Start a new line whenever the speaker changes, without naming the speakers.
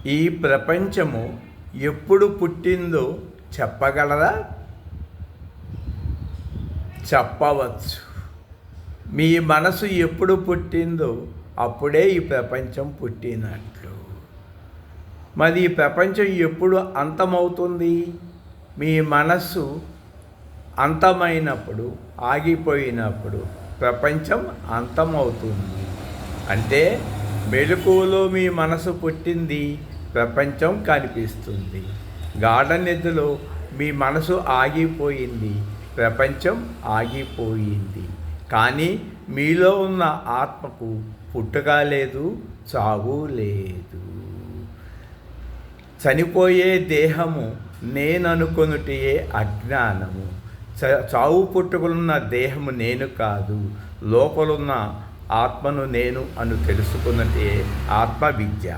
ఈ ప్రపంచము ఎప్పుడు పుట్టిందో చెప్పగలరా? చెప్పవచ్చు. మీ మనసు ఎప్పుడు పుట్టిందో అప్పుడే ఈ ప్రపంచం పుట్టినట్లు. మరి ఈ ప్రపంచం ఎప్పుడు అంతమవుతుంది? మీ మనస్సు అంతమైనప్పుడు, ఆగిపోయినప్పుడు ప్రపంచం అంతమవుతుంది. అంటే మెలకువలో మీ మనసు పుట్టింది, ప్రపంచం కనిపిస్తుంది. గాఢ నిద్రలో మీ మనసు ఆగిపోయింది, ప్రపంచం ఆగిపోయింది. కానీ మీలో ఉన్న ఆత్మకు పుట్టుక లేదు, చావు లేదు. చనిపోయే దేహము నేననుకొనుటే అజ్ఞానము. చావు పుట్టుకున్న దేహము నేను కాదు, లోపలున్న ఆత్మను నేను అని తెలుసుకున్నటే ఆత్మ విద్య.